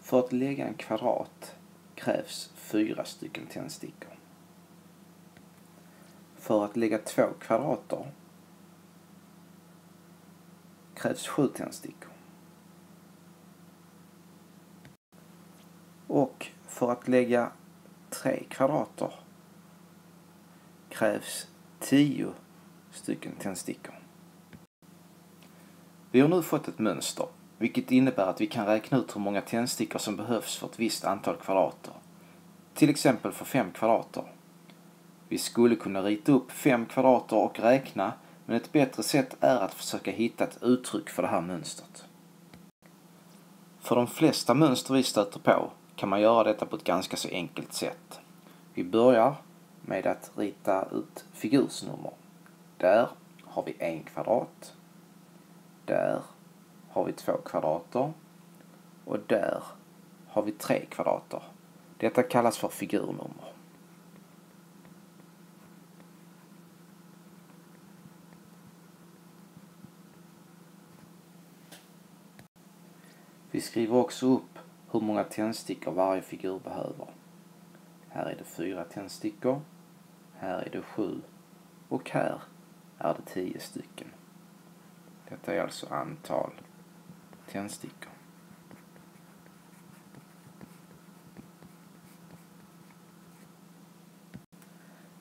För att lägga en kvadrat krävs 4 stycken tändstickor. För att lägga 2 kvadrater krävs 7 tändstickor. Och för att lägga 3 kvadrater krävs 10 stycken tändstickor. Vi har nu fått ett mönster, vilket innebär att vi kan räkna ut hur många tändstickor som behövs för ett visst antal kvadrater. Till exempel för 5 kvadrater. Vi skulle kunna rita upp 5 kvadrater och räkna, men ett bättre sätt är att försöka hitta ett uttryck för det här mönstret. För de flesta mönster vi stöter på kan man göra detta på ett ganska så enkelt sätt. Vi börjar med att rita ut figursnummer. Där har vi 1 kvadrat. Där har vi 2 kvadrater. Och där har vi 3 kvadrater. Detta kallas för figurnummer. Vi skriver också upp hur många tändstickor varje figur behöver. Här är det 4 tändstickor, här är det 7 och här är det 10 stycken. Detta är alltså antal tändstickor.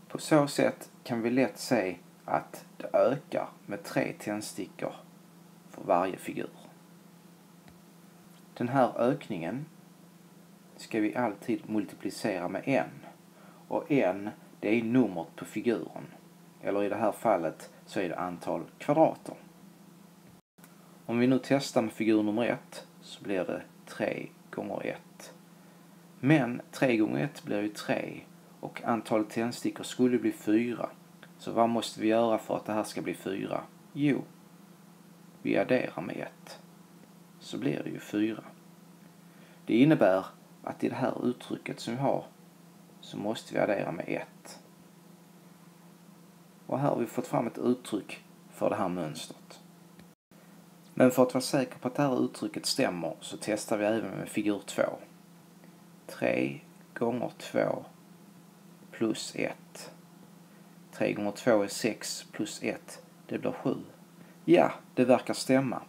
På så sätt kan vi lätt se att det ökar med 3 tändstickor för varje figur. Den här ökningen ska vi alltid multiplicera med n. Och n, det är numret på figuren. Eller i det här fallet så är det antal kvadrater. Om vi nu testar med figur nummer 1 så blir det 3 gånger 1. Men 3 gånger 1 blir ju 3 och antalet tändstickor skulle bli 4. Så vad måste vi göra för att det här ska bli 4? Jo, vi adderar med 1. Så blir det ju 4. Det innebär att i det här uttrycket som vi har så måste vi addera med 1. Och här har vi fått fram ett uttryck för det här mönstret. Men för att vara säker på att det här uttrycket stämmer så testar vi även med figur 2. 3 gånger 2 plus 1. 3 gånger 2 är 6 plus 1. Det blir 7. Ja, det verkar stämma.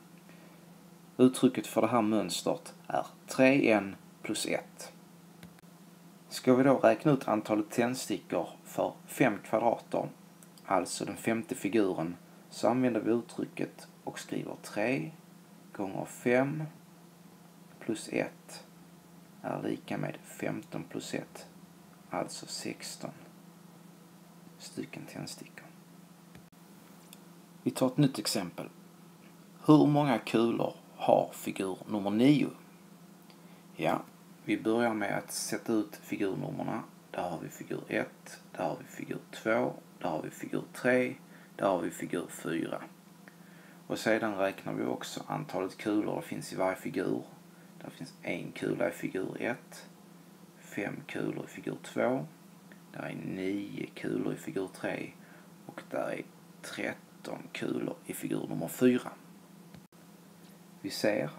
Uttrycket för det här mönstret är 3n plus 1. Ska vi då räkna ut antalet tändstickor för 5 kvadrater, alltså den 5:e figuren, så använder vi uttrycket och skriver 3 gånger 5 plus 1 är lika med 15 plus 1, alltså 16 stycken tändstickor. Vi tar ett nytt exempel. Hur många kulor har figur nummer 9? Ja, vi börjar med att sätta ut figurnummerna. Där har vi figur 1, där har vi figur 2, där har vi figur 3, där har vi figur 4. Och sedan räknar vi också antalet kulor det finns i varje figur. Där finns 1 kula i figur 1, 5 kulor i figur 2, där är 9 kulor i figur 3 och där är 13 kulor i figur nummer 4. Vi ser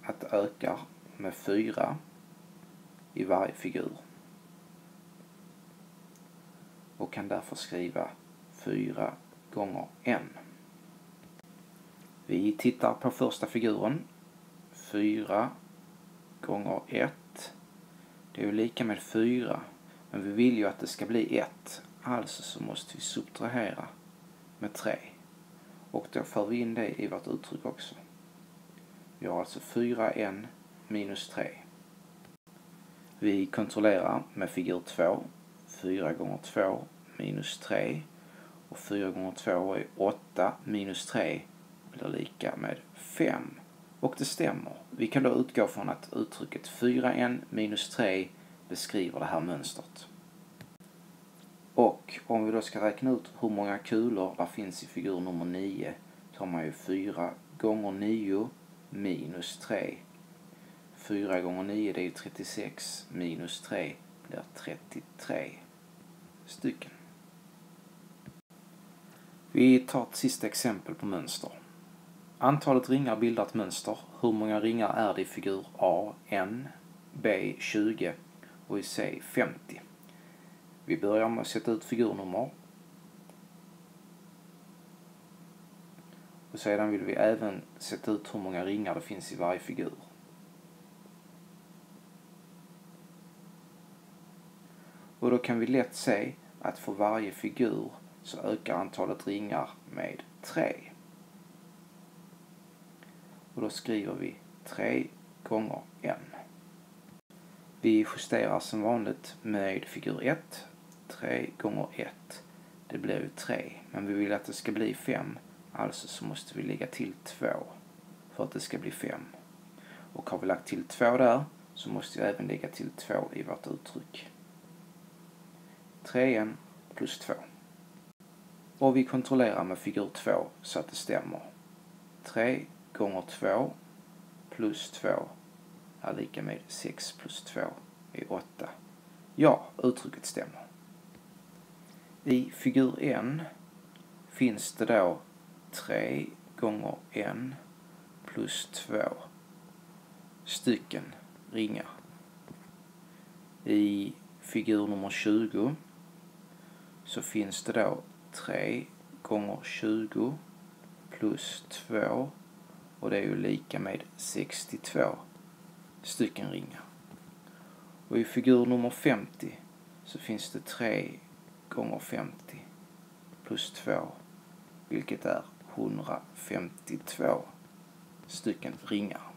att det ökar med 4 i varje figur och kan därför skriva 4 gånger n. Vi tittar på första figuren. 4 gånger 1. Det är ju lika med 4. Men vi vill ju att det ska bli 1. Alltså så måste vi subtrahera med 3. Och då får vi in det i vårt uttryck också. Vi har alltså 4n minus 3. Vi kontrollerar med figur 2. 4 gånger 2 minus 3. Och 4 gånger 2 är 8 minus 3 blir lika med 5. Och det stämmer. Vi kan då utgå från att uttrycket 4n minus 3 beskriver det här mönstret. Och om vi då ska räkna ut hur många kulor där finns i figur nummer 9 tar man ju 4 gånger 9 minus 3. 4 gånger 9 det är ju 36 minus 3 blir 33 stycken. Vi tar ett sista exempel på mönster. Antalet ringar bildar ett mönster. Hur många ringar är det i figur A, N? B 20 och i C 50. Vi börjar med att sätta ut figurnummer. Och sedan vill vi även sätta ut hur många ringar det finns i varje figur. Och då kan vi lätt se att för varje figur så ökar antalet ringar med 3. Och då skriver vi 3 gånger n. Vi justerar som vanligt med figur 1. 3 gånger 1. Det blir ju 3. Men vi vill att det ska bli 5. Alltså så måste vi lägga till 2 för att det ska bli 5. Och har vi lagt till 2 där så måste vi även lägga till 2 i vårt uttryck. 3n plus 2. Och vi kontrollerar med figur 2 så att det stämmer. 3 gånger 2 plus 2 är lika med 6 plus 2 är 8. Ja, uttrycket stämmer. I figur n finns det då 3 gånger n plus 2 stycken ringar. I figur nummer 20 så finns det då 3 gånger 20 plus 2 och det är ju lika med 62 stycken ringar. Och i figur nummer 50 så finns det 3 gånger 50 plus 2 vilket är 152 stycken ringar.